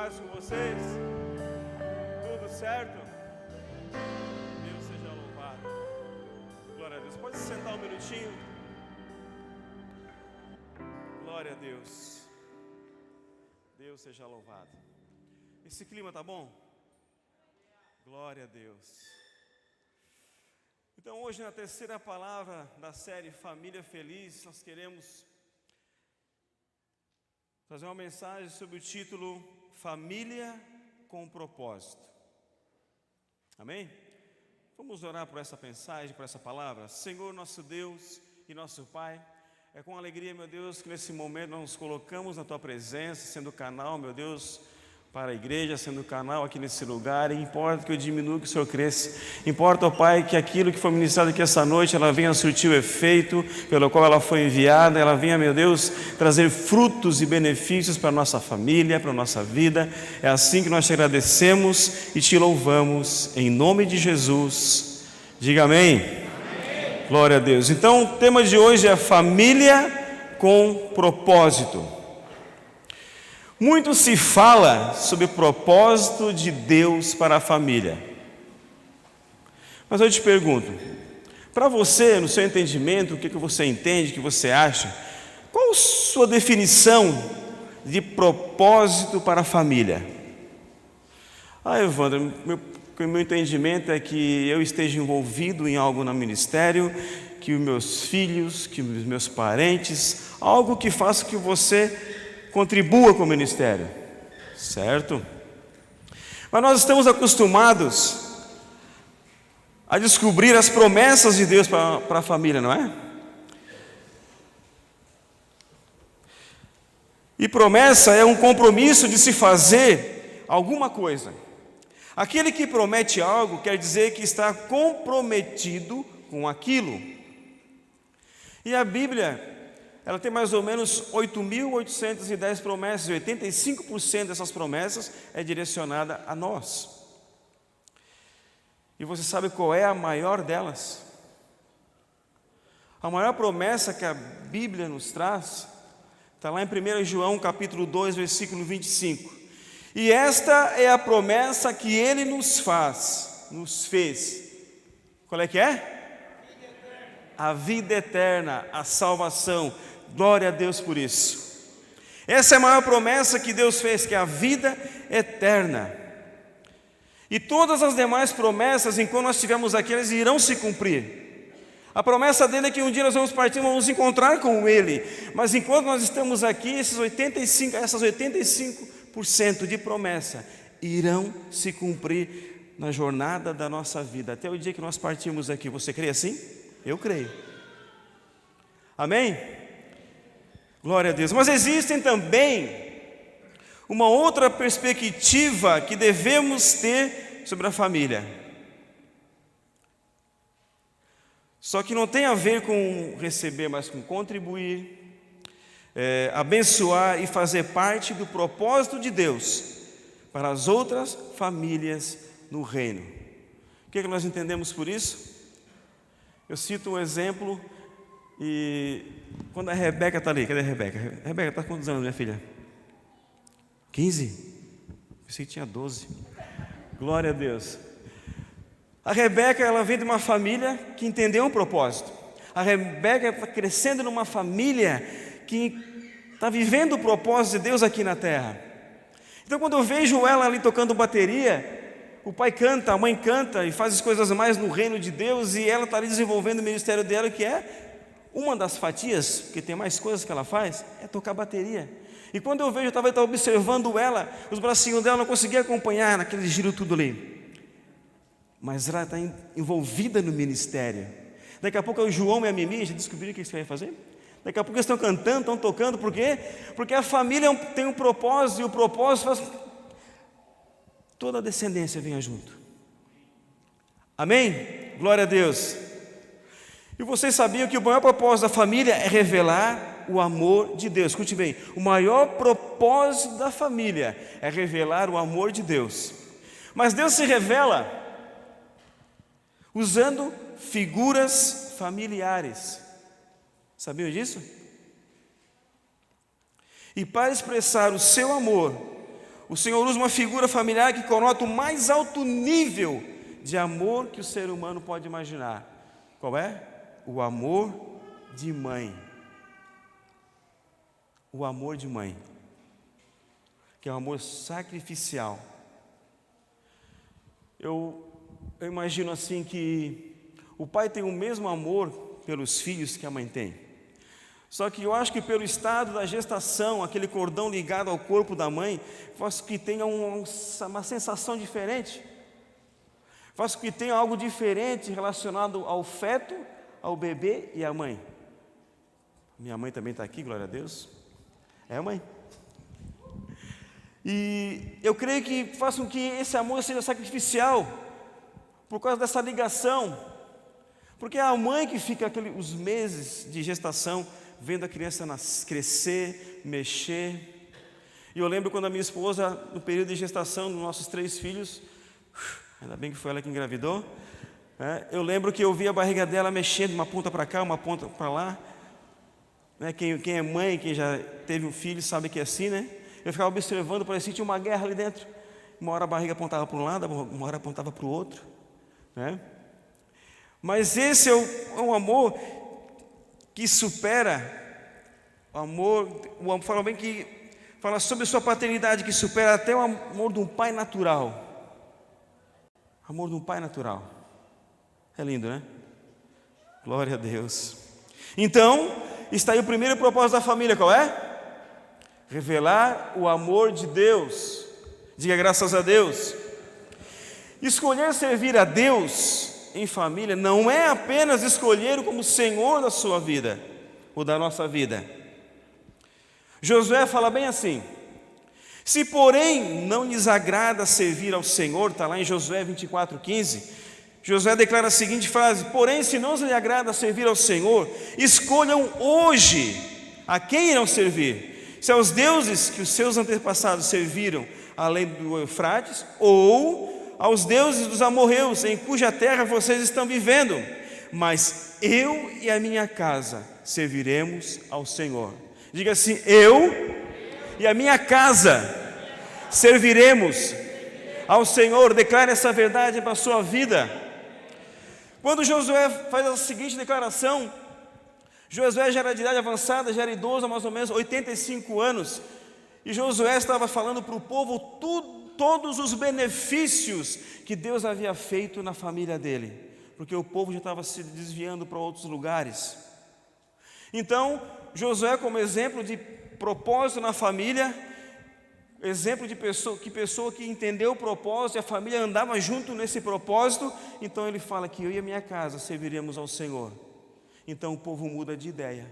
paz com vocês? Tudo certo? Deus seja louvado. Glória a Deus. Pode se sentar um minutinho? Glória a Deus. Deus seja louvado. Esse clima tá bom? Glória a Deus. Então hoje, na terceira palavra da série Família Feliz, nós queremos fazer uma mensagem sobre o título Família com Propósito. Amém? Vamos orar por essa mensagem, por essa palavra. Senhor, nosso Deus e nosso Pai, é com alegria, meu Deus, que nesse momento nós nos colocamos na Tua presença, sendo canal, meu Deus, para a igreja, sendo canal aqui nesse lugar. E importa que eu diminua, que o Senhor cresça. Importa, ó Pai, que aquilo que foi ministrado aqui essa noite, ela venha surtir o efeito pelo qual ela foi enviada. Ela venha, meu Deus, trazer frutos e benefícios para a nossa família, para a nossa vida. É assim que nós te agradecemos e te louvamos, em nome de Jesus. Diga amém. Amém. Glória a Deus. Então, o tema de hoje é família com propósito. Muito se fala sobre o propósito de Deus para a família. Mas eu te pergunto, para você, no seu entendimento, o que você entende, o que você acha, qual a sua definição de propósito para a família? Evandro, meu entendimento é que eu esteja envolvido em algo no ministério, que os meus filhos, que os meus parentes, algo que faça que você contribua com o ministério, certo? Mas nós estamos acostumados a descobrir as promessas de Deus para a família, não é? E promessa é um compromisso de se fazer alguma coisa. Aquele que promete algo quer dizer que está comprometido com aquilo. E a Bíblia, ela tem mais ou menos 8.810 promessas, e 85% dessas promessas é direcionada a nós. E você sabe qual é a maior delas? A maior promessa que a Bíblia nos traz está lá em 1 João capítulo 2, versículo 25. E esta é a promessa que Ele nos fez. Qual é que é? A vida eterna, a salvação. Glória a Deus por isso. Essa é a maior promessa que Deus fez, que é a vida eterna. E todas as demais promessas, enquanto nós estivermos aqui, elas irão se cumprir. A promessa dele é que um dia nós vamos partir, vamos nos encontrar com Ele. Mas enquanto nós estamos aqui, essas 85% de promessa irão se cumprir na jornada da nossa vida, até o dia que nós partimos aqui. Você crê assim? Eu creio. Amém? Glória a Deus. Mas existem também uma outra perspectiva que devemos ter sobre a família. Só que não tem a ver com receber, mas com contribuir, abençoar e fazer parte do propósito de Deus para as outras famílias no reino. O que nós entendemos por isso? Eu cito um exemplo. E quando a Rebeca está ali, cadê a Rebeca? Rebeca, está com quantos anos, minha filha? 15? Pensei que tinha 12. Glória a Deus. A Rebeca, ela vem de uma família que entendeu um propósito. A Rebeca está crescendo numa família que está vivendo o propósito de Deus aqui na terra. Então, quando eu vejo ela ali tocando bateria, o pai canta, a mãe canta e faz as coisas mais no reino de Deus, e ela está ali desenvolvendo o ministério dela, que é uma das fatias, porque tem mais coisas que ela faz, é tocar bateria. E quando eu vejo, eu estava observando ela, os bracinhos dela, não conseguia acompanhar naquele giro tudo ali. Mas ela está envolvida no ministério. Daqui a pouco o João e a Mimi já descobriram o que você vai fazer? Daqui a pouco eles estão cantando, estão tocando, por quê? Porque a família tem um propósito, e o propósito faz toda a descendência venha junto. Amém? Glória a Deus. E vocês sabiam que o maior propósito da família é revelar o amor de Deus. Escute bem, o maior propósito da família é revelar o amor de Deus. Mas Deus se revela usando figuras familiares. Sabiam disso? E para expressar o seu amor, O Senhor usa uma figura familiar que conota o mais alto nível de amor que o ser humano pode imaginar. Qual é? O amor de mãe. O amor de mãe, que é um amor sacrificial. Eu imagino assim que o pai tem o mesmo amor pelos filhos que a mãe tem. Só que eu acho que pelo estado da gestação, aquele cordão ligado ao corpo da mãe, faz com que tenha uma sensação diferente. Faz com que tenha algo diferente relacionado ao feto, ao bebê e à mãe. Minha mãe também está aqui, glória a Deus. É, mãe? E eu creio que faz com que esse amor seja sacrificial, por causa dessa ligação. Porque é a mãe que fica os meses de gestação, vendo a criança crescer, mexer. E eu lembro quando a minha esposa, no período de gestação dos nossos 3 filhos, ainda bem que foi ela que engravidou, eu lembro que eu via a barriga dela mexendo, uma ponta para cá, uma ponta para lá. Quem é mãe, quem já teve um filho, sabe que é assim, né? Eu ficava observando, parecia que tinha uma guerra ali dentro. Uma hora a barriga apontava para um lado, uma hora apontava para o outro, né? Mas esse é um amor que supera o amor, fala bem que fala sobre sua paternidade, que supera até o amor de um pai natural. Amor de um pai natural. É lindo, né? Glória a Deus. Então, está aí o primeiro propósito da família, qual é? Revelar o amor de Deus. Diga graças a Deus. Escolher servir a Deus em família não é apenas escolher como Senhor da sua vida, ou da nossa vida. Josué fala bem assim: se porém não lhes agrada servir ao Senhor, está lá em Josué 24:15, Josué declara a seguinte frase: porém, se não lhe agrada servir ao Senhor, escolham hoje a quem irão servir, se aos deuses que os seus antepassados serviram além do Eufrates, ou aos deuses dos amorreus, em cuja terra vocês estão vivendo. Mas eu e a minha casa serviremos ao Senhor. Diga assim: eu e a minha casa serviremos ao Senhor. Declare essa verdade para a sua vida. Quando Josué faz a seguinte declaração, Josué já era de idade avançada, já era idoso, há mais ou menos 85 anos, e Josué estava falando para o povo todos os benefícios que Deus havia feito na família dele, porque o povo já estava se desviando para outros lugares. Então, Josué, como exemplo de propósito na família, exemplo de pessoa que entendeu o propósito, e a família andava junto nesse propósito, então ele fala que eu e a minha casa serviremos ao Senhor. Então o povo muda de ideia.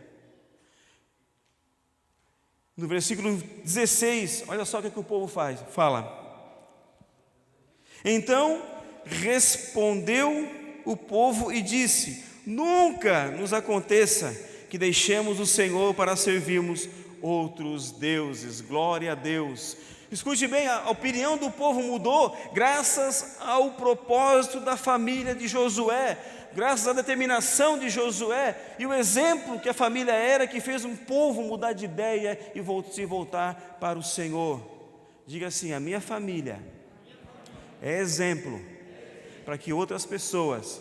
No versículo 16, olha só o que o povo fala. Então respondeu o povo e disse: nunca nos aconteça que deixemos o Senhor para servirmos outros deuses. Glória a Deus. Escute bem, a opinião do povo mudou graças ao propósito da família de Josué, graças à determinação de Josué e o exemplo que a família era, que fez um povo mudar de ideia e se voltar para o Senhor. Diga assim: a minha família é exemplo para que outras pessoas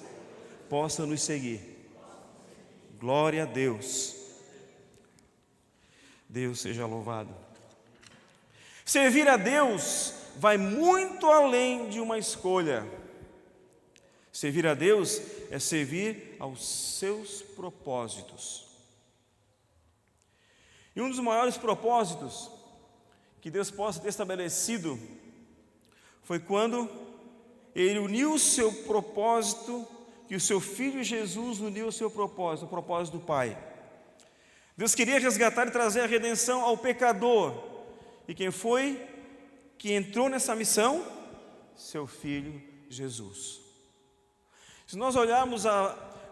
possam nos seguir. Glória a Deus. Deus seja louvado. Servir a Deus vai muito além de uma escolha. Servir a Deus é servir aos seus propósitos. E um dos maiores propósitos que Deus possa ter estabelecido foi quando Ele uniu o seu propósito, que o seu Filho Jesus uniu o seu propósito, o propósito do Pai. Deus queria resgatar e trazer a redenção ao pecador. E quem foi que entrou nessa missão? Seu Filho Jesus. Se nós olharmos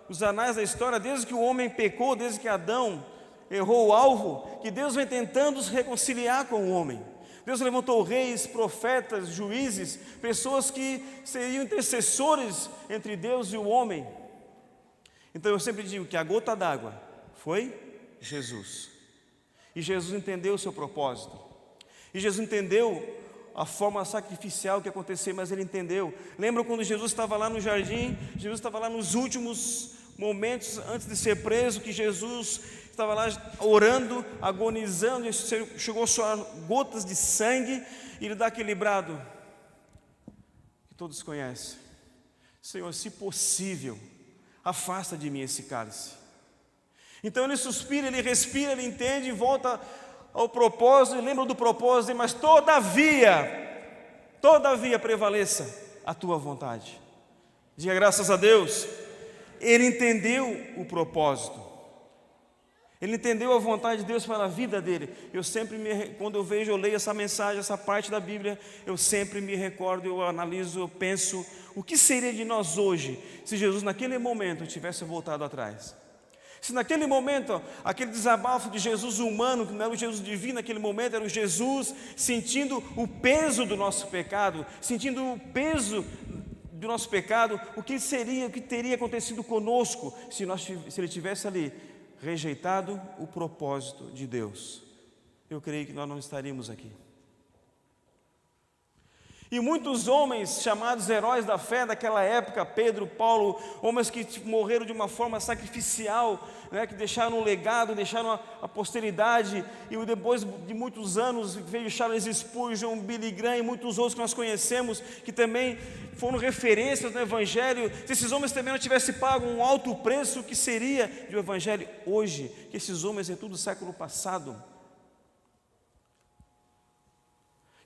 os anais da história, desde que o homem pecou, desde que Adão errou o alvo, que Deus vem tentando se reconciliar com o homem. Deus levantou reis, profetas, juízes, pessoas que seriam intercessores entre Deus e o homem. Então eu sempre digo que a gota d'água foi Jesus. E Jesus entendeu o seu propósito. E Jesus entendeu a forma sacrificial que ia acontecer, mas ele entendeu. Lembra quando Jesus estava lá no jardim? Jesus estava lá nos últimos momentos antes de ser preso, que Jesus estava lá orando, agonizando, e chegou a suar gotas de sangue, e ele dá aquele brado que todos conhecem: Senhor, se possível, afasta de mim esse cálice. Então ele suspira, ele respira, ele entende e volta ao propósito, e lembra do propósito, mas todavia prevaleça a tua vontade. Diga graças a Deus. Ele entendeu o propósito, ele entendeu a vontade de Deus para a vida dele. Quando eu leio essa mensagem, essa parte da Bíblia, eu sempre me recordo, eu analiso, eu penso, o que seria de nós hoje, se Jesus naquele momento tivesse voltado atrás? Se naquele momento, aquele desabafo de Jesus humano, que não era o Jesus divino, naquele momento era o Jesus sentindo o peso do nosso pecado, sentindo o peso do nosso pecado, o que teria acontecido conosco se ele tivesse ali rejeitado o propósito de Deus? Eu creio que nós não estaríamos aqui. E muitos homens chamados heróis da fé daquela época, Pedro, Paulo, homens que morreram de uma forma sacrificial, né, que deixaram um legado, deixaram a posteridade, e depois de muitos anos veio Charles Spurgeon, Billy Graham e muitos outros que nós conhecemos, que também foram referências no Evangelho. Se esses homens também não tivessem pago um alto preço, o que seria do Evangelho hoje? Que esses homens é tudo do século passado.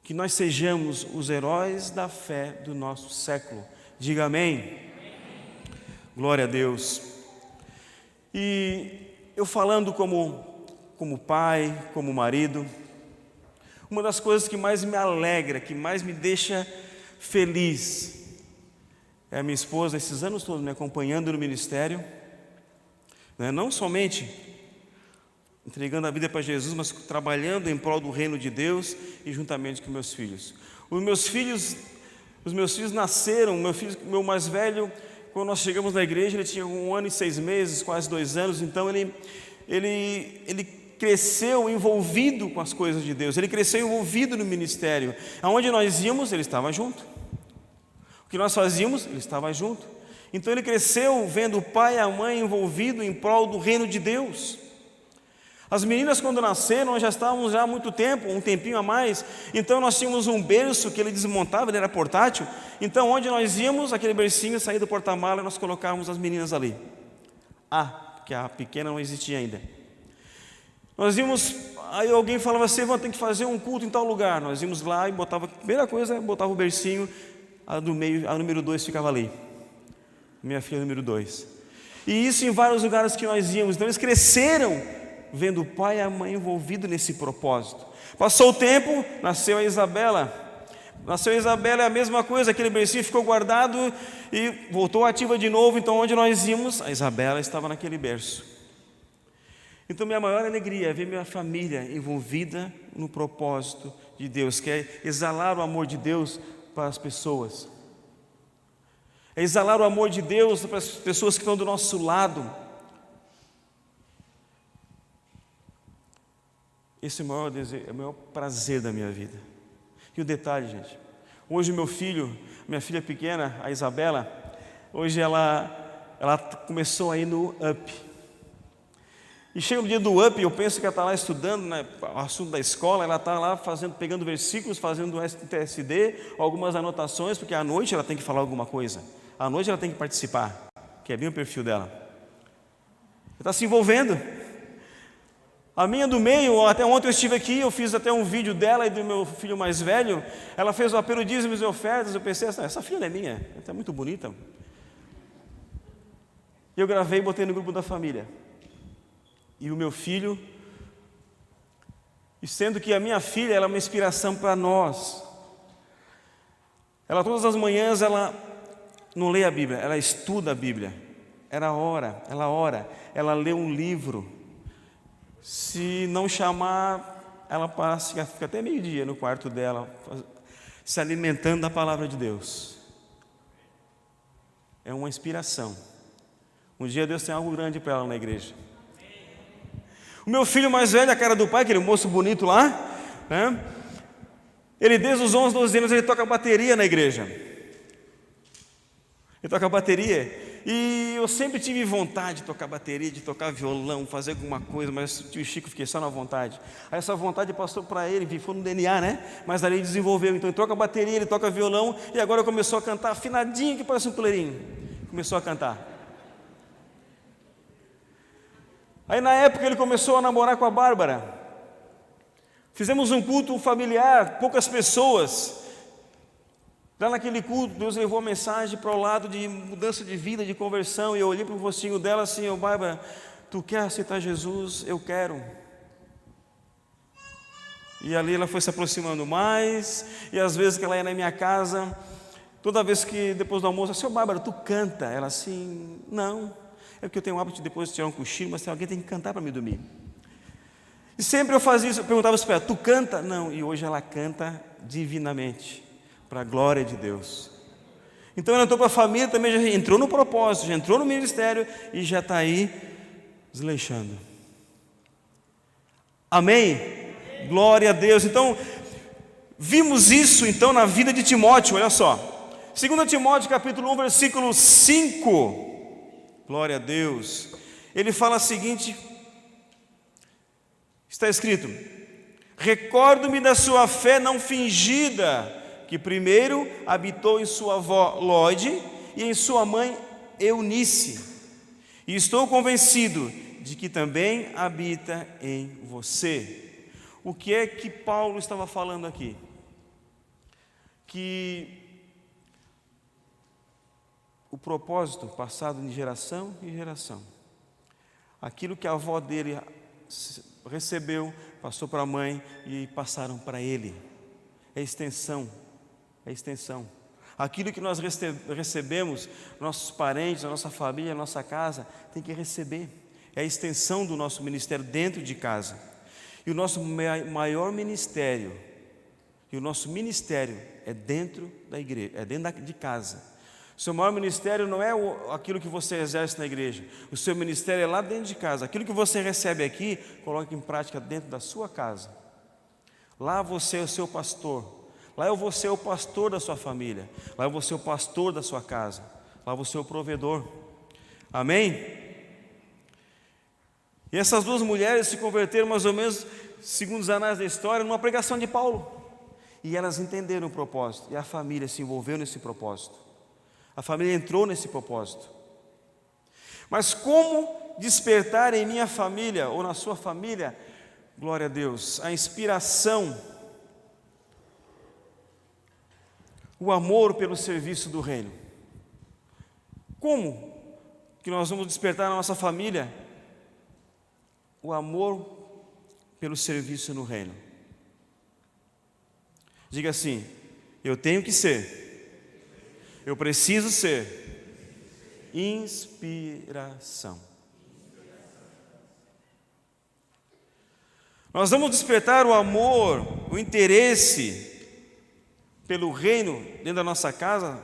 Que nós sejamos os heróis da fé do nosso século. Diga amém. Glória a Deus. E eu falando como pai, como marido, uma das coisas que mais me alegra, que mais me deixa feliz, é a minha esposa, esses anos todos me acompanhando no ministério, né? Não somente entregando a vida para Jesus, mas trabalhando em prol do reino de Deus e juntamente com meus filhos. Os meus filhos nasceram, meu mais velho, quando nós chegamos na igreja, ele tinha 1 ano e 6 meses, quase 2 anos, então ele cresceu envolvido com as coisas de Deus, ele cresceu envolvido no ministério. Aonde nós íamos, ele estava junto. O que nós fazíamos, ele estava junto. Então ele cresceu vendo o pai e a mãe envolvidos em prol do reino de Deus. As meninas, quando nasceram, nós já estávamos há muito tempo, um tempinho a mais, então nós tínhamos um berço que ele desmontava, ele era portátil, então onde nós íamos, aquele bercinho saía do porta-mala, nós colocávamos as meninas ali. Porque a pequena não existia ainda. Nós íamos, aí alguém falava assim: tem que fazer um culto em tal lugar. Nós íamos lá e botava, a primeira coisa, botava o bercinho, a do meio, a número 2 ficava ali. Minha filha número 2. E isso em vários lugares que nós íamos. Então eles cresceram vendo o pai e a mãe envolvidos nesse propósito. Passou o tempo, nasceu a Isabela. É a mesma coisa, aquele bercinho ficou guardado e voltou ativa de novo. Então onde nós íamos, a Isabela estava naquele berço. Então minha maior alegria é ver minha família envolvida no propósito de Deus, que é exalar o amor de Deus para as pessoas. É exalar o amor de Deus para as pessoas que estão do nosso lado. Esse é o maior desejo, é o maior prazer da minha vida. E o detalhe, gente, hoje minha filha pequena, a Isabela, hoje ela começou a ir no UP. E chega no dia do UP, eu penso que ela está lá estudando, né, o assunto da escola, ela está lá pegando versículos, fazendo TSD, algumas anotações, porque à noite ela tem que falar alguma coisa. À noite ela tem que participar, que é bem o perfil dela. Ela está se envolvendo. A minha do meio, até ontem eu estive aqui, eu fiz até um vídeo dela e do meu filho mais velho. Ela fez o apelo dízimos e ofertas. Eu pensei, essa filha é minha, ela está muito bonita. E eu gravei e botei no grupo da família. E o meu filho, e sendo que a minha filha ela é uma inspiração para nós. Ela todas as manhãs ela não lê a Bíblia, ela estuda a Bíblia. Ela ora, ela lê um livro. Se não chamar, ela fica até meio-dia no quarto dela, se alimentando da palavra de Deus. É uma inspiração. Um dia Deus tem algo grande para ela na igreja. O meu filho mais velho, a cara do pai, aquele moço bonito lá, né? Ele desde os 11, 12 anos ele toca bateria na igreja. Ele toca bateria. E eu sempre tive vontade de tocar bateria, de tocar violão, fazer alguma coisa, mas o tio Chico fiquei só na vontade. Aí essa vontade passou para ele, foi no DNA, né? Mas ali ele desenvolveu, então ele toca bateria, ele toca violão, e agora começou a cantar afinadinho, que parece um clarinho. Começou a cantar. Aí na época ele começou a namorar com a Bárbara. Fizemos um culto familiar, poucas pessoas. Lá naquele culto, Deus levou a mensagem para o lado de mudança de vida, de conversão. E eu olhei para o rostinho dela assim: ô Bárbara, tu quer aceitar Jesus? Eu quero. E ali ela foi se aproximando mais. E às vezes que ela ia na minha casa, toda vez que depois do almoço, assim: ô Bárbara, tu canta? Ela assim: não, é porque eu tenho o hábito de depois de tirar um cochilo, mas alguém tem que cantar para me dormir. E sempre eu fazia isso, eu perguntava para ela: tu canta? Não, e hoje ela canta divinamente, para a glória de Deus. Então ela entrou para a família, também já entrou no propósito, já entrou no ministério e já está aí desleixando. Amém? Glória a Deus. Então, vimos isso então na vida de Timóteo, olha só. 2 Timóteo capítulo 1, versículo 5. Glória a Deus. Ele fala o seguinte, está escrito: recordo-me da sua fé não fingida, que primeiro habitou em sua avó Lóide e em sua mãe Eunice, e estou convencido de que também habita em você. O que é que Paulo estava falando aqui? Que o propósito passado de geração em geração, aquilo que a avó dele recebeu, passou para a mãe e passaram para ele. É extensão. É extensão. Aquilo que nós recebemos, nossos parentes, a nossa família, a nossa casa, tem que receber. É a extensão do nosso ministério dentro de casa. E o nosso maior ministério, e o nosso ministério é dentro da igreja, é dentro de casa. O seu maior ministério não é aquilo que você exerce na igreja. O seu ministério é lá dentro de casa. Aquilo que você recebe aqui, coloque em prática dentro da sua casa. Lá você é o seu pastor. Lá eu vou ser o pastor da sua família. Lá eu vou ser o pastor da sua casa. Lá eu vou ser o provedor. Amém? E essas duas mulheres se converteram mais ou menos, segundo os anais da história, numa pregação de Paulo. E elas entenderam o propósito. E a família se envolveu nesse propósito. A família entrou nesse propósito. Mas como despertar em minha família ou na sua família, glória a Deus, a inspiração, o amor pelo serviço do reino? Como que nós vamos despertar na nossa família o amor pelo serviço no reino? Diga assim: eu tenho que ser, eu preciso ser inspiração. Nós vamos despertar o amor, o interesse pelo reino dentro da nossa casa,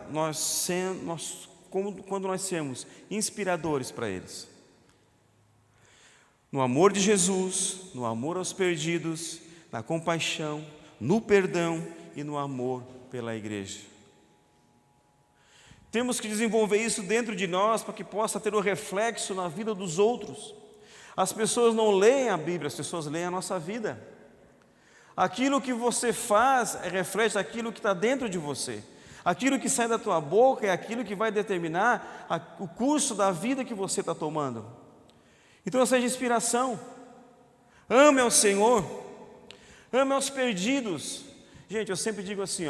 quando nós sermos inspiradores para eles. No amor de Jesus, no amor aos perdidos, na compaixão, no perdão e no amor pela igreja. Temos que desenvolver isso dentro de nós para que possa ter um reflexo na vida dos outros. As pessoas não leem a Bíblia, as pessoas leem a nossa vida. Aquilo que você faz reflete aquilo que está dentro de você. Aquilo que sai da tua boca é aquilo que vai determinar o curso da vida que você está tomando. Então seja inspiração. Ame ao Senhor. Ame aos perdidos. Gente, eu sempre digo assim,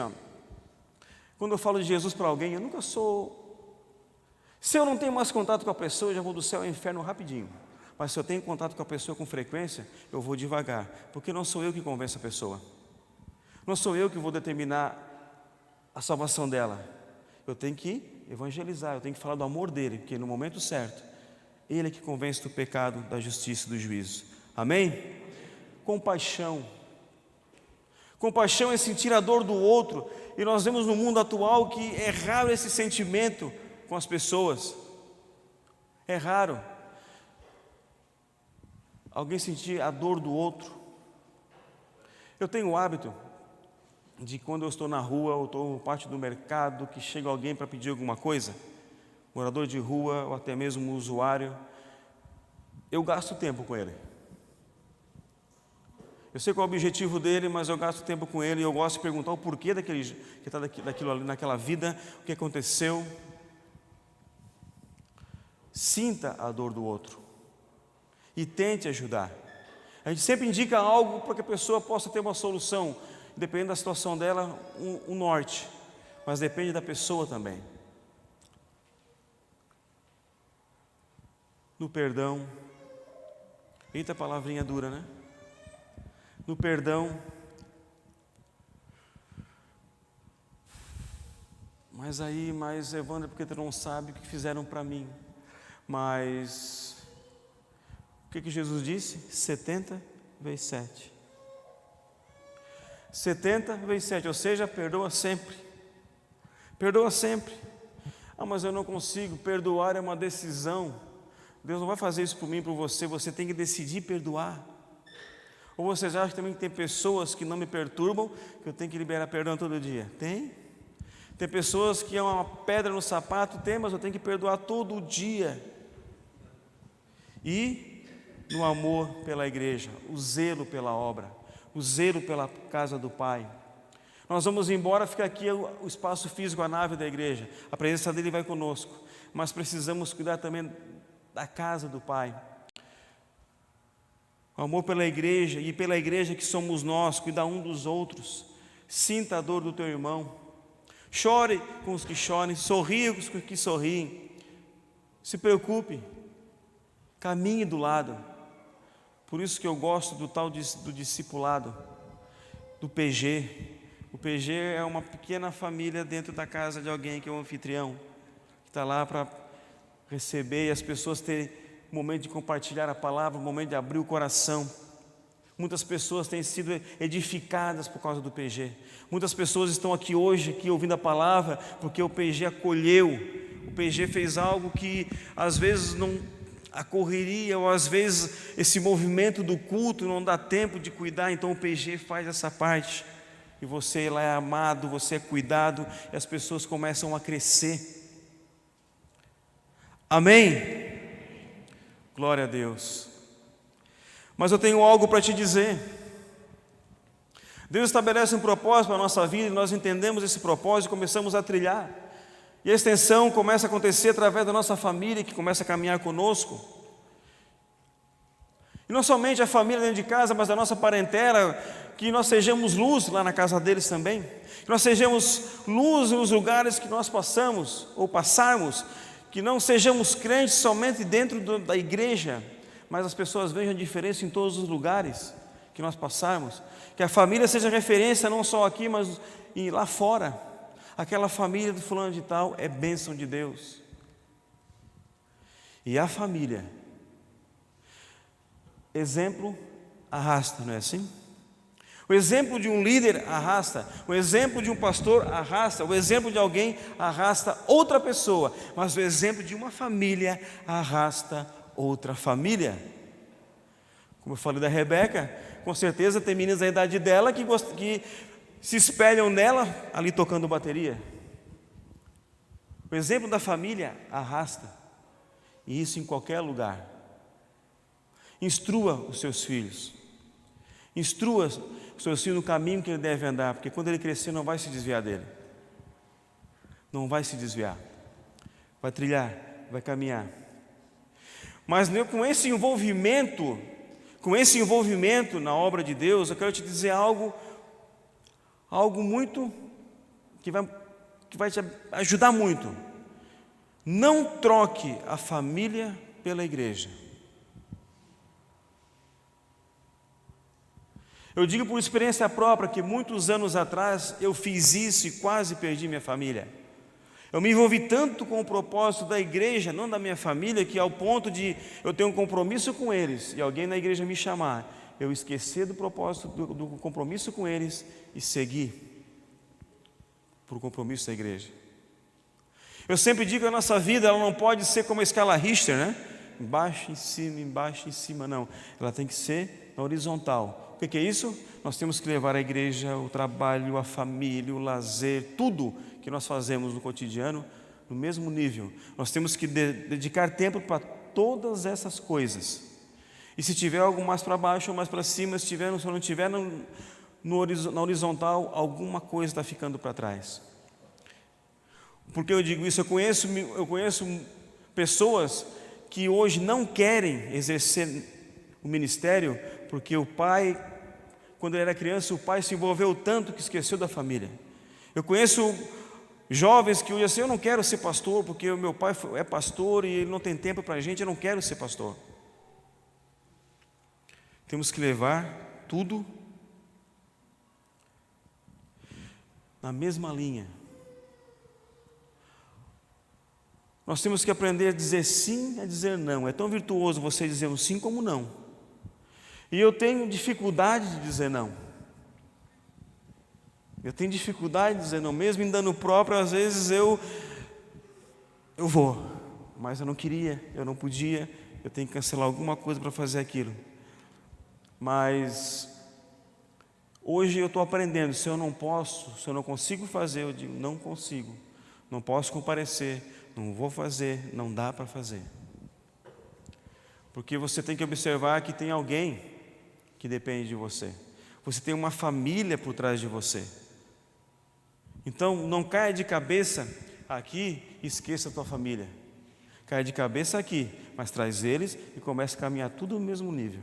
quando eu falo de Jesus para alguém, eu nunca sou... Se eu não tenho mais contato com a pessoa, eu já vou do céu ao inferno rapidinho. Mas se eu tenho contato com a pessoa com frequência, eu vou devagar, porque não sou eu que convenço a pessoa. Não sou eu que vou determinar a salvação dela. Eu tenho que evangelizar, eu tenho que falar do amor dele, porque no momento certo, ele é que convence do pecado, da justiça e do juízo. Amém? Compaixão. Compaixão é sentir a dor do outro, e nós vemos no mundo atual que é raro esse sentimento com as pessoas. É raro alguém sentir a dor do outro. Eu tenho o hábito de quando eu estou na rua, ou estou parte do mercado, que chega alguém para pedir alguma coisa, morador de rua ou até mesmo um usuário, eu gasto tempo com ele. Eu sei qual é o objetivo dele, mas eu gasto tempo com ele e eu gosto de perguntar o porquê daquele, que está daquilo ali, naquela vida, o que aconteceu. Sinta a dor do outro e tente ajudar. A gente sempre indica algo para que a pessoa possa ter uma solução, dependendo da situação dela, um norte, mas depende da pessoa também. No perdão, eita palavrinha dura, né? No perdão, mas Evandro, porque tu não sabe o que fizeram para mim. Mas o que Jesus disse? 70 vezes 7. 70 vezes 7, ou seja, perdoa sempre. Perdoa sempre. Ah, mas eu não consigo. Perdoar é uma decisão. Deus não vai fazer isso por mim, por você. Você tem que decidir perdoar. Ou vocês acham que também tem pessoas que não me perturbam, que eu tenho que liberar perdão todo dia? Tem? Tem pessoas que é uma pedra no sapato? Tem, mas eu tenho que perdoar todo dia. E no amor pela igreja, o zelo pela obra, o zelo pela casa do Pai. Nós vamos embora, fica aqui o espaço físico, a nave da igreja, a presença dele vai conosco, mas precisamos cuidar também da casa do Pai. O amor pela igreja, e pela igreja que somos nós, cuidar um dos outros. Sinta a dor do teu irmão. Chore com os que choram, sorria com os que sorriem. Se preocupe, caminhe do lado. Por isso que eu gosto do discipulado, do PG. O PG é uma pequena família dentro da casa de alguém que é um anfitrião, que está lá para receber e as pessoas terem momento de compartilhar a palavra, momento de abrir o coração. Muitas pessoas têm sido edificadas por causa do PG. Muitas pessoas estão aqui hoje, ouvindo a palavra, porque o PG acolheu. O PG fez algo que às vezes não a correria, ou às vezes esse movimento do culto não dá tempo de cuidar, então o PG faz essa parte. E você lá é amado, você é cuidado, e as pessoas começam a crescer. Amém? Glória a Deus. Mas eu tenho algo para te dizer. Deus estabelece um propósito para a nossa vida e nós entendemos esse propósito e começamos a trilhar. E a extensão começa a acontecer através da nossa família, que começa a caminhar conosco. E não somente a família dentro de casa, mas a nossa parentela, que nós sejamos luz lá na casa deles também. Que nós sejamos luz nos lugares que nós passamos ou passarmos. Que não sejamos crentes somente dentro da igreja, mas as pessoas vejam a diferença em todos os lugares que nós passarmos. Que a família seja referência não só aqui, mas lá fora. Aquela família do fulano de tal é bênção de Deus. E a família, exemplo arrasta, não é assim? O exemplo de um líder arrasta, o exemplo de um pastor arrasta, o exemplo de alguém arrasta outra pessoa, mas o exemplo de uma família arrasta outra família. Como eu falei da Rebeca, com certeza tem meninas da idade dela que se espelham nela ali tocando bateria. O exemplo da família arrasta, e isso em qualquer lugar. Instrua os seus filhos, instrua o seu filho no caminho que ele deve andar, porque quando ele crescer não vai se desviar dele, não vai se desviar, vai trilhar, vai caminhar. Mas com esse envolvimento na obra de Deus, eu quero te dizer algo muito que vai te ajudar muito. Não troque a família pela igreja. Eu digo por experiência própria que muitos anos atrás eu fiz isso e quase perdi minha família. Eu me envolvi tanto com o propósito da igreja, não da minha família, que ao ponto de eu ter um compromisso com eles e alguém na igreja me chamar, eu esqueci do propósito, do compromisso com eles e segui por compromisso da igreja. Eu sempre digo que a nossa vida ela não pode ser como a escala Richter, né? Embaixo, em cima, não. Ela tem que ser na horizontal. o que é isso? Nós temos que levar a igreja, o trabalho, a família, o lazer, tudo que nós fazemos no cotidiano, no mesmo nível. Nós temos que dedicar tempo para todas essas coisas. E se tiver algo mais para baixo ou mais para cima, se não tiver na horizontal, alguma coisa está ficando para trás. Por que eu digo isso? Eu conheço pessoas que hoje não querem exercer o ministério, porque o pai, quando ele era criança, o pai se envolveu tanto que esqueceu da família. Eu conheço jovens que hoje assim, eu não quero ser pastor, porque o meu pai é pastor e ele não tem tempo para a gente, eu não quero ser pastor. Temos que levar tudo na mesma linha. Nós temos que aprender a dizer sim, a dizer não. É tão virtuoso você dizer um sim como não. E eu tenho dificuldade de dizer não. Eu tenho dificuldade de dizer não, mesmo em dano próprio, às vezes eu vou, mas eu não queria, eu não podia, eu tenho que cancelar alguma coisa para fazer aquilo. Mas hoje eu estou aprendendo, se eu não posso, se eu não consigo fazer, eu digo, não consigo, não posso comparecer, não vou fazer, não dá para fazer. Porque você tem que observar que tem alguém que depende de você. Você tem uma família por trás de você. Então, não caia de cabeça aqui e esqueça a tua família. Caia de cabeça aqui, mas traz eles e comece a caminhar tudo no mesmo nível.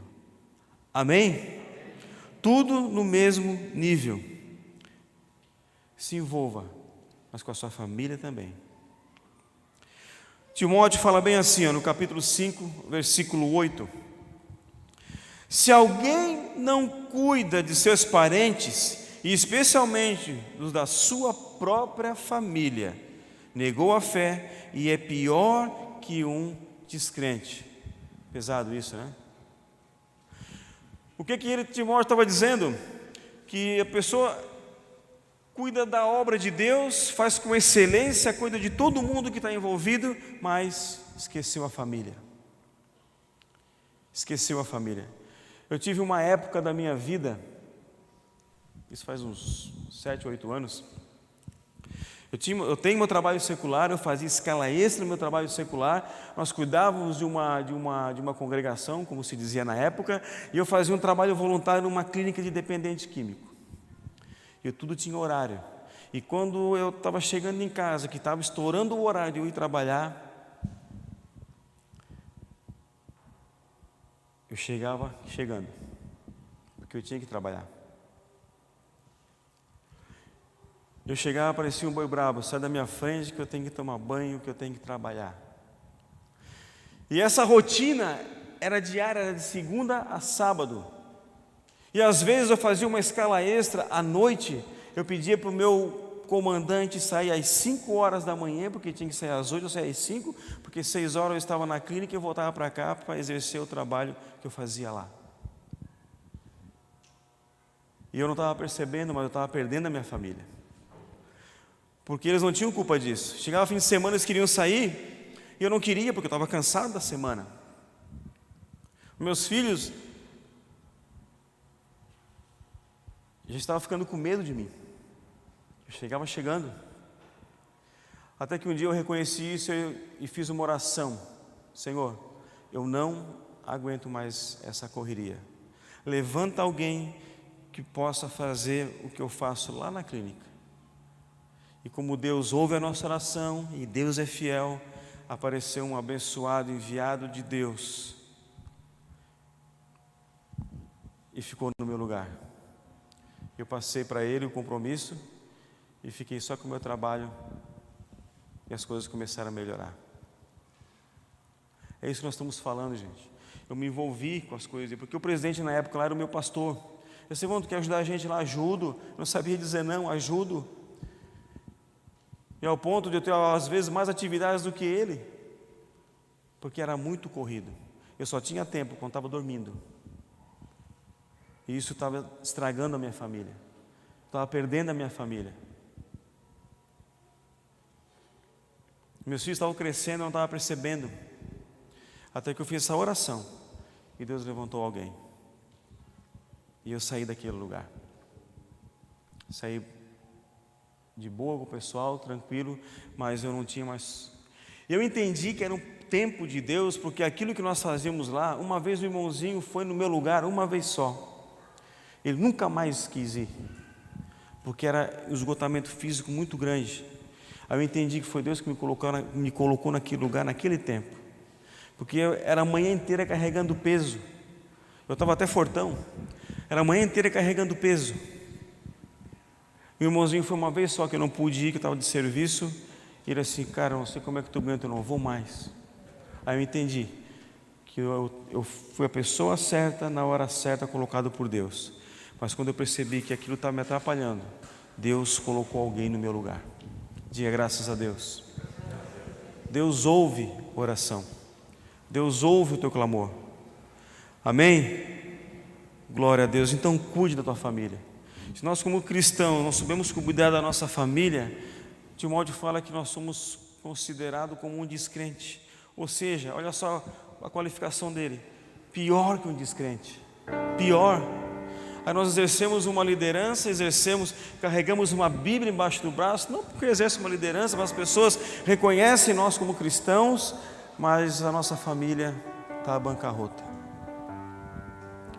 Amém? Tudo no mesmo nível. Se envolva, mas com a sua família também. Timóteo fala bem assim, no capítulo 5, versículo 8. Se alguém não cuida de seus parentes, e especialmente dos da sua própria família, negou a fé e é pior que um descrente. Pesado isso, né? O que Timóteo estava dizendo? Que a pessoa cuida da obra de Deus, faz com excelência, cuida de todo mundo que está envolvido, mas esqueceu a família. Esqueceu a família. Eu tive uma época da minha vida, isso faz uns 7, 8 anos, eu tenho meu trabalho secular, eu fazia escala extra no meu trabalho secular, nós cuidávamos de uma congregação, como se dizia na época, e eu fazia um trabalho voluntário numa clínica de dependente químico. E tudo tinha horário. E quando eu estava chegando em casa, que estava estourando o horário de eu ir trabalhar, eu chegando, porque eu tinha que trabalhar. Eu chegava, parecia um boi brabo, sai da minha frente que eu tenho que tomar banho, que eu tenho que trabalhar. E essa rotina era diária, era de segunda a sábado. E às vezes eu fazia uma escala extra à noite, eu pedia para o meu comandante sair às 5 horas da manhã, porque tinha que sair às 8, eu saía às 5, porque 6 horas eu estava na clínica e eu voltava para cá para exercer o trabalho que eu fazia lá. E eu não estava percebendo, mas eu estava perdendo a minha família. Porque eles não tinham culpa disso. Chegava fim de semana, eles queriam sair, e eu não queria, porque eu estava cansado da semana. Meus filhos já estavam ficando com medo de mim. Eu chegava chegando. Até que um dia eu reconheci isso e fiz uma oração. Senhor, eu não aguento mais essa correria. Levanta alguém que possa fazer o que eu faço lá na clínica. E como Deus ouve a nossa oração e Deus é fiel, apareceu um abençoado enviado de Deus e ficou no meu lugar. Eu passei para ele o compromisso e fiquei só com o meu trabalho e as coisas começaram a melhorar. É isso que nós estamos falando, gente. Eu me envolvi com as coisas, porque o presidente na época lá era o meu pastor. Eu disse, tu quer ajudar a gente lá? Ajudo. Eu não sabia dizer não, ajudo. E ao ponto de eu ter, às vezes, mais atividades do que ele, porque era muito corrido. Eu só tinha tempo quando estava dormindo. E isso estava estragando a minha família. Estava perdendo a minha família. Meus filhos estavam crescendo, eu não estava percebendo. Até que eu fiz essa oração. E Deus levantou alguém. E eu saí daquele lugar. Saí de boa com o pessoal, tranquilo, mas eu não tinha mais. Eu entendi que era um tempo de Deus, porque aquilo que nós fazíamos lá, uma vez o irmãozinho foi no meu lugar, uma vez só. Ele nunca mais quis ir, porque era um esgotamento físico muito grande. Aí eu entendi que foi Deus que me colocou naquele lugar, naquele tempo. Porque eu era a manhã inteira carregando peso. Eu estava até fortão. Era a manhã inteira carregando peso. O irmãozinho foi uma vez só que eu não pude ir, que eu estava de serviço. E ele assim, cara, não sei como é que tu aguenta, eu não vou mais. Aí eu entendi que eu fui a pessoa certa, na hora certa, colocado por Deus. Mas quando eu percebi que aquilo estava me atrapalhando, Deus colocou alguém no meu lugar. Diga graças a Deus. Deus ouve oração. Deus ouve o teu clamor. Amém? Glória a Deus. Então cuide da tua família. Se nós como cristãos, nós sabemos cuidar da nossa família, Timóteo fala que nós somos considerados como um descrente. Ou seja, olha só a qualificação dele. Pior que um descrente. Pior. Aí nós exercemos uma liderança, carregamos uma Bíblia embaixo do braço, não porque exerce uma liderança, mas as pessoas reconhecem nós como cristãos, mas a nossa família está à bancarrota.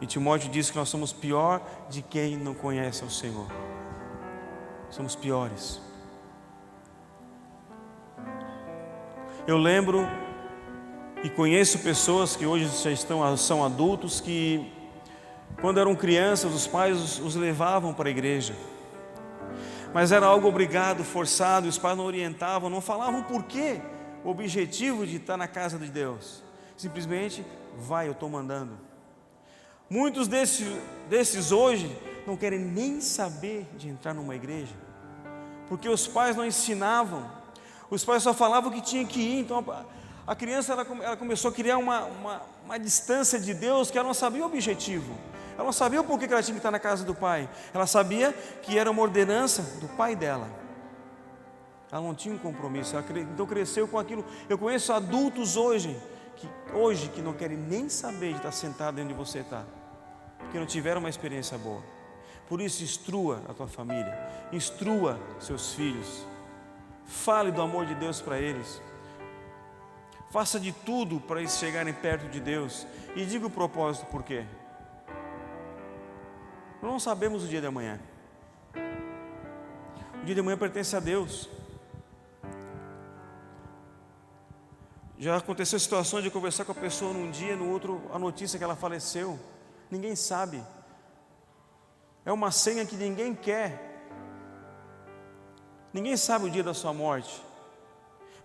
E Timóteo diz que nós somos pior de quem não conhece o Senhor. Somos piores. Eu lembro e conheço pessoas que hoje já são adultos, que quando eram crianças, os pais os levavam para a igreja, mas era algo obrigado, forçado, os pais não orientavam, não falavam por quê, o objetivo de estar na casa de Deus, simplesmente, vai, eu estou mandando. Muitos desses hoje não querem nem saber de entrar numa igreja, porque os pais não ensinavam, os pais só falavam que tinha que ir. Então a criança ela começou a criar uma distância de Deus, que ela não sabia o objetivo. Ela não sabia o porquê que ela tinha que estar na casa do pai. Ela sabia que era uma ordenança do pai dela. Ela não tinha um compromisso. Então cresceu com aquilo. Eu conheço adultos hoje que não querem nem saber de estar sentado onde você está, porque não tiveram uma experiência boa. Por isso, instrua a tua família, instrua seus filhos, fale do amor de Deus para eles, faça de tudo para eles chegarem perto de Deus. E diga o propósito, por quê? Nós não sabemos o dia de amanhã. O dia de amanhã pertence a Deus. Já aconteceu situações de conversar com a pessoa num dia, no outro a notícia que ela faleceu. Ninguém sabe. É uma senha que ninguém quer. Ninguém sabe o dia da sua morte.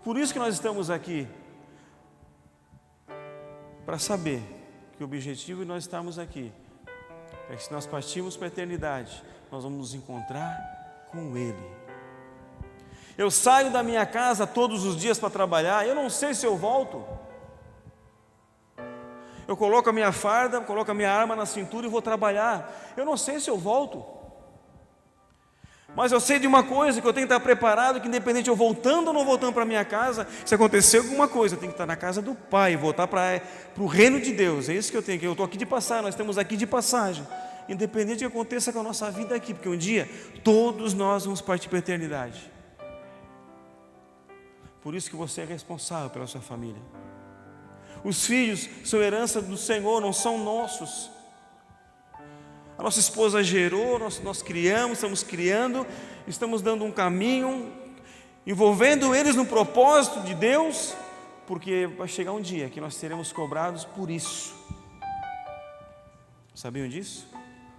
Por isso que nós estamos aqui, para saber que o objetivo de nós estarmos aqui é que, se nós partirmos para a eternidade, nós vamos nos encontrar com Ele. Eu saio da minha casa todos os dias para trabalhar, eu não sei se eu volto. Eu coloco a minha farda, coloco a minha arma na cintura e vou trabalhar. Eu não sei se eu volto. Mas eu sei de uma coisa, que eu tenho que estar preparado, que independente eu voltando ou não voltando para a minha casa, se acontecer alguma coisa, eu tenho que estar na casa do Pai, voltar para o reino de Deus. É isso que eu tenho, que eu estou aqui de passagem, nós estamos aqui de passagem. Independente do que aconteça com a nossa vida aqui, porque um dia todos nós vamos partir para a eternidade. Por isso que você é responsável pela sua família. Os filhos são herança do Senhor, não são nossos. A nossa esposa gerou, nós criamos, estamos criando, estamos dando um caminho, envolvendo eles no propósito de Deus, porque vai chegar um dia que nós seremos cobrados por isso. Sabiam disso?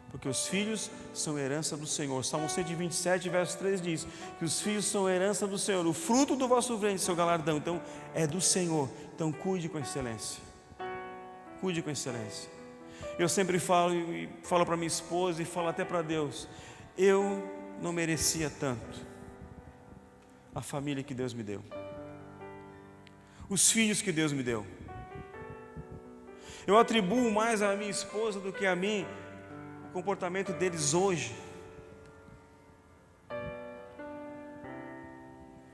Porque os filhos são herança do Senhor. Salmo 127, verso 3 diz que os filhos são herança do Senhor, o fruto do vosso ventre, seu galardão. Então é do Senhor. Então cuide com excelência. Cuide com excelência. Eu sempre falo para minha esposa e falo até para Deus: eu não merecia tanto a família que Deus me deu, os filhos que Deus me deu. Eu atribuo mais à minha esposa do que a mim o comportamento deles hoje.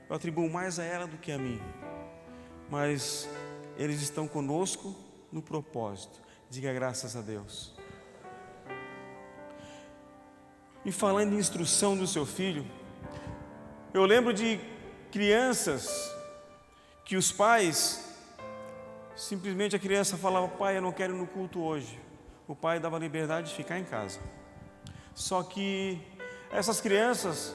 Eu atribuo mais a ela do que a mim, mas eles estão conosco no propósito. Diga graças a Deus. E falando em instrução do seu filho, eu lembro de crianças que os pais, simplesmente a criança falava: pai, eu não quero ir no culto hoje. O pai dava liberdade de ficar em casa. Só que essas crianças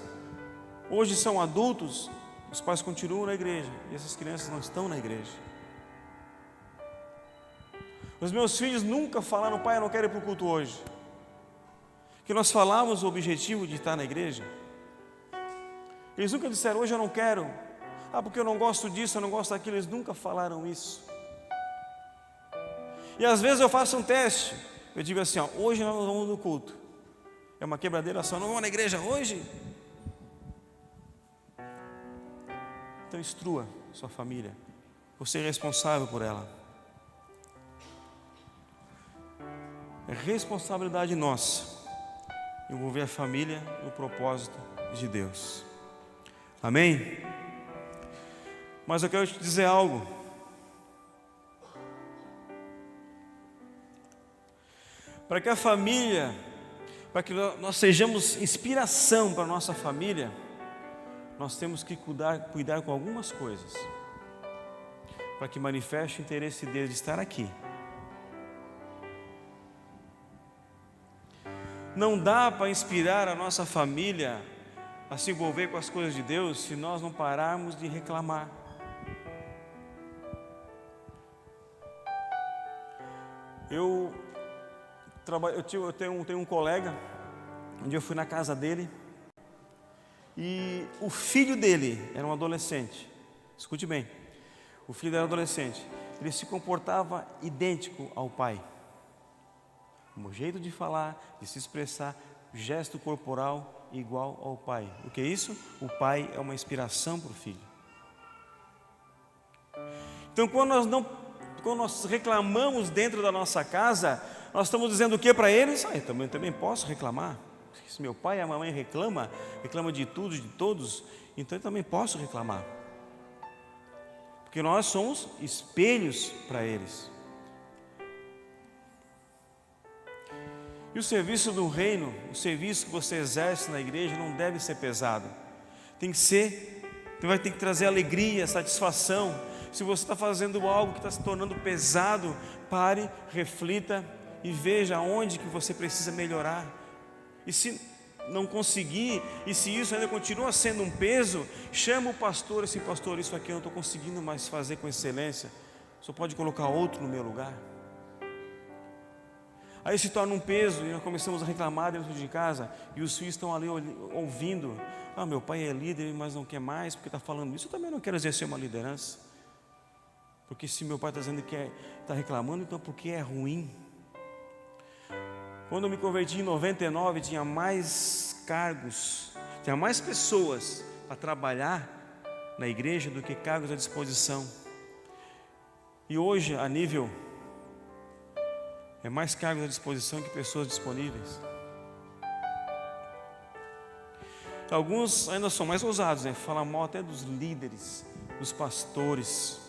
hoje são adultos, os pais continuam na igreja e essas crianças não estão na igreja. Os meus filhos nunca falaram: pai, eu não quero ir para o culto hoje. Que nós falamos o objetivo de estar na igreja. Eles nunca disseram: hoje eu não quero, porque eu não gosto disso, eu não gosto daquilo. Eles nunca falaram isso. E às vezes eu faço um teste, eu digo assim: hoje nós vamos no culto. É uma quebradeira só, não vamos na igreja hoje? Então instrua sua família, você é responsável por ela. É responsabilidade nossa envolver a família no propósito de Deus. Amém? Mas eu quero te dizer algo. Para que a família, para que nós sejamos inspiração para a nossa família, nós temos que cuidar com algumas coisas, para que manifeste o interesse deles de estar aqui. Não dá para inspirar a nossa família a se envolver com as coisas de Deus se nós não pararmos de reclamar. Eu tenho um colega, onde eu fui na casa dele, e o filho dele era um adolescente. Escute bem, o filho dele era adolescente. Ele se comportava idêntico ao pai. O jeito de falar, de se expressar, gesto corporal igual ao pai. O que é isso? O pai é uma inspiração para o filho. Então, quando nós reclamamos dentro da nossa casa, nós estamos dizendo o que para eles? Eu também posso reclamar. Se meu pai e a mamãe reclama de tudo, de todos, então eu também posso reclamar. Porque nós somos espelhos para eles. E o serviço do reino, o serviço que você exerce na igreja não deve ser pesado. Vai ter que trazer alegria, satisfação. Se você está fazendo algo que está se tornando pesado, pare, reflita e veja onde que você precisa melhorar. E se não conseguir, e se isso ainda continua sendo um peso, chama o pastor, esse pastor, isso aqui eu não estou conseguindo mais fazer com excelência, só pode colocar outro no meu lugar. Aí se torna um peso e nós começamos a reclamar dentro de casa, e os filhos estão ali ouvindo: meu pai é líder, mas não quer mais porque está falando isso. Eu também não quero exercer uma liderança, porque se meu pai está dizendo que está reclamando, então porque é ruim. Quando eu me converti em 99, tinha mais cargos, tinha mais pessoas para trabalhar na igreja do que cargos à disposição. E hoje, a nível, é mais cargos à disposição que pessoas disponíveis. Alguns ainda são mais ousados, falam mal até dos líderes, dos pastores.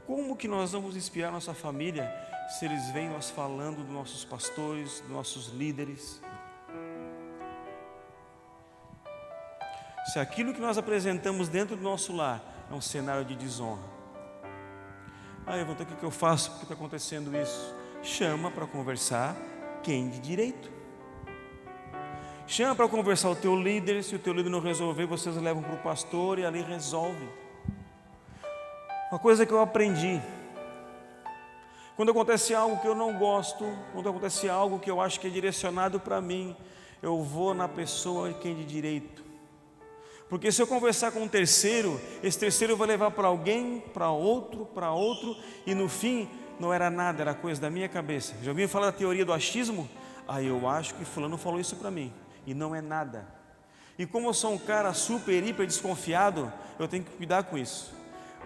Como que nós vamos inspirar nossa família se eles veem nós falando dos nossos pastores, dos nossos líderes? Se aquilo que nós apresentamos dentro do nosso lar é um cenário de desonra. O que eu faço porque está acontecendo isso? Chama para conversar quem de direito. Chama para conversar o teu líder. Se o teu líder não resolver, vocês levam para o pastor e ali resolve. Uma coisa que eu aprendi: quando acontece algo que eu não gosto, quando acontece algo que eu acho que é direcionado para mim, eu vou na pessoa quem de direito. Porque se eu conversar com um terceiro, esse terceiro vai levar para alguém, para outro, e no fim não era nada, era coisa da minha cabeça. Já ouviram falar da teoria do achismo? Eu acho que fulano falou isso para mim, e não é nada. E como eu sou um cara super, hiper desconfiado, eu tenho que cuidar com isso.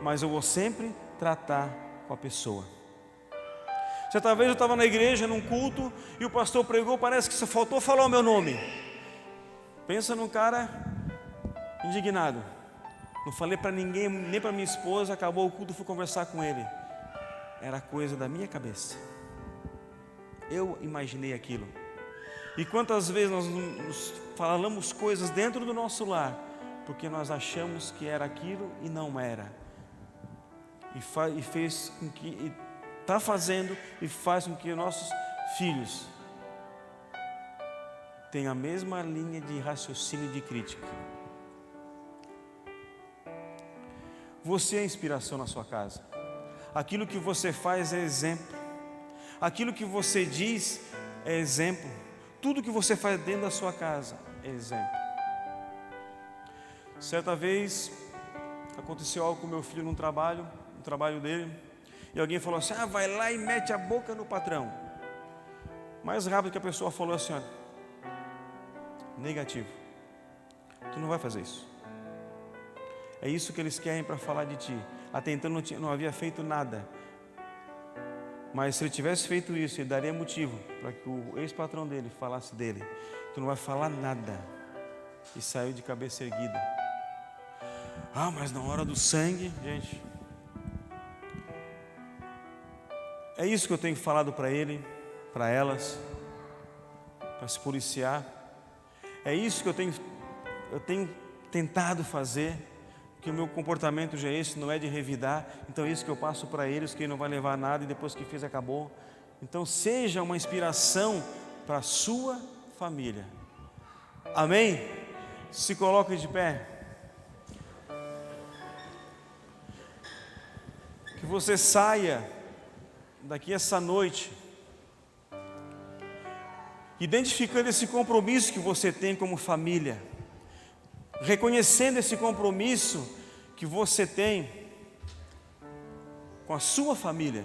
Mas eu vou sempre tratar com a pessoa. Certa vez eu estava na igreja, num culto, e o pastor pregou, parece que só faltou falar o meu nome. Pensa num cara indignado. Não falei para ninguém, nem para minha esposa. Acabou o culto, fui conversar com ele. Era coisa da minha cabeça. Eu imaginei aquilo, E quantas vezes nós nos falamos coisas dentro do nosso lar, porque nós achamos que era aquilo e não era. E fez com que, está fazendo e faz com que nossos filhos tenham a mesma linha de raciocínio e de crítica. Você é inspiração na sua casa. Aquilo que você faz é exemplo. Aquilo que você diz é exemplo. Tudo que você faz dentro da sua casa é exemplo. Certa vez aconteceu algo com meu filho no trabalho dele, e alguém falou assim: vai lá e mete a boca no patrão. Mais rápido que a pessoa falou assim: olha, negativo, tu não vai fazer isso. É isso que eles querem para falar de ti. Até então não havia feito nada, mas se ele tivesse feito isso, ele daria motivo para que o ex-patrão dele falasse dele. Tu não vai falar nada. E saiu de cabeça erguida. Mas na hora do sangue, gente, é isso que eu tenho falado para ele, para elas, para se policiar. É isso que eu tenho tentado fazer, porque o meu comportamento já é esse, não é de revidar. Então é isso que eu passo para eles, que ele não vai levar nada e depois que fez acabou. Então seja uma inspiração para a sua família. Amém? Se coloque de pé. Que você saia daqui essa noite identificando esse compromisso que você tem como família, reconhecendo esse compromisso que você tem com a sua família.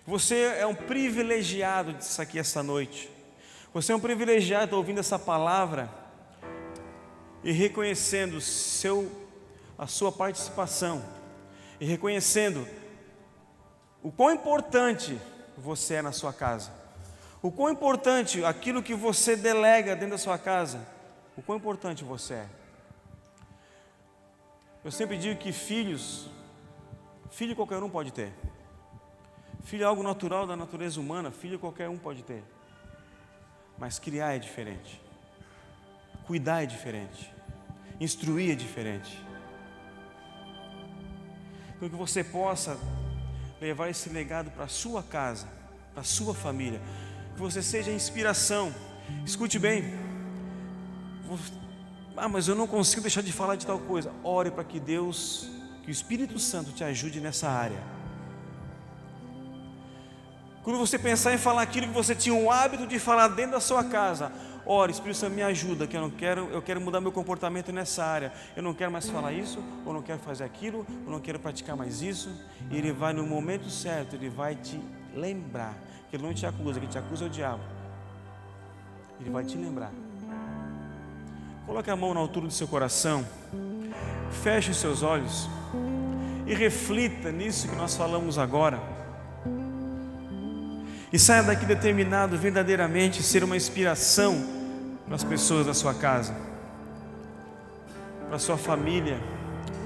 Você é um privilegiado disso aqui essa noite. Você é um privilegiado ouvindo essa palavra e reconhecendo a sua participação e reconhecendo o quão importante você é na sua casa, o quão importante aquilo que você delega dentro da sua casa, o quão importante você é. Eu sempre digo que filho qualquer um pode ter. Filho é algo natural da natureza humana, filho qualquer um pode ter. Mas criar é diferente, cuidar é diferente, instruir é diferente. Então que você possa levar esse legado para a sua casa, para a sua família, que você seja inspiração. Escute bem, mas eu não consigo deixar de falar de tal coisa. Ore para que que o Espírito Santo te ajude nessa área. Quando você pensar em falar aquilo que você tinha o hábito de falar dentro da sua casa, ore, Espírito Santo, me ajuda, que eu quero mudar meu comportamento nessa área. Eu não quero mais falar isso, ou não quero fazer aquilo, ou não quero praticar mais isso. E Ele vai no momento certo, Ele vai te lembrar, que Ele não te acusa, que te acusa é o diabo. Ele vai te lembrar. Coloque a mão na altura do seu coração, feche os seus olhos e reflita nisso que nós falamos agora. E saia daqui determinado verdadeiramente ser uma inspiração para as pessoas da sua casa, para a sua família,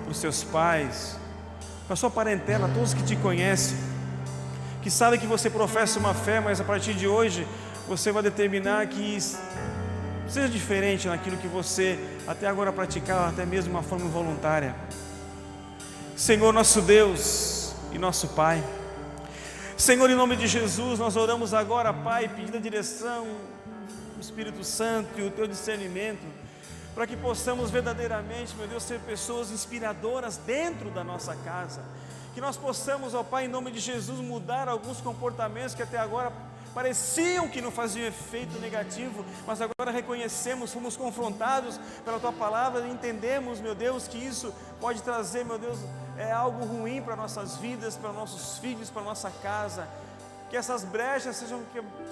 para os seus pais, para a sua parentela, todos que te conhecem, que sabem que você professa uma fé, mas a partir de hoje você vai determinar que seja diferente naquilo que você até agora praticava, até mesmo de uma forma voluntária. Senhor nosso Deus e nosso Pai, Senhor, em nome de Jesus, nós oramos agora, Pai, pedindo a direção do Espírito Santo e o Teu discernimento, para que possamos verdadeiramente, meu Deus, ser pessoas inspiradoras dentro da nossa casa, que nós possamos, ó Pai, em nome de Jesus, mudar alguns comportamentos que até agora pareciam que não faziam efeito negativo, mas agora reconhecemos, fomos confrontados pela Tua Palavra e entendemos, meu Deus, que isso pode trazer, meu Deus, algo ruim para nossas vidas, para nossos filhos, para nossa casa. Que essas brechas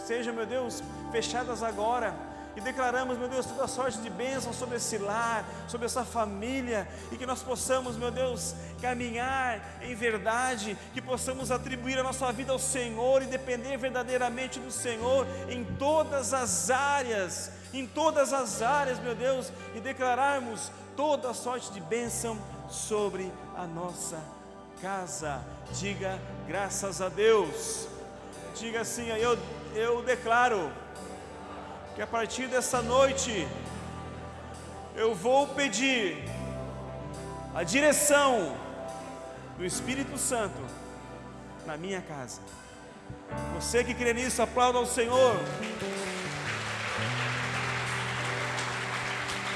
sejam, meu Deus, fechadas agora. E declaramos, meu Deus, toda sorte de bênção sobre esse lar, sobre essa família, e que nós possamos, meu Deus, caminhar em verdade, que possamos atribuir a nossa vida ao Senhor e depender verdadeiramente do Senhor em todas as áreas, meu Deus, e declararmos toda sorte de bênção sobre a nossa casa. Diga graças a Deus. Diga assim: eu declaro que a partir dessa noite eu vou pedir a direção do Espírito Santo na minha casa. Você que crê nisso, aplauda ao Senhor.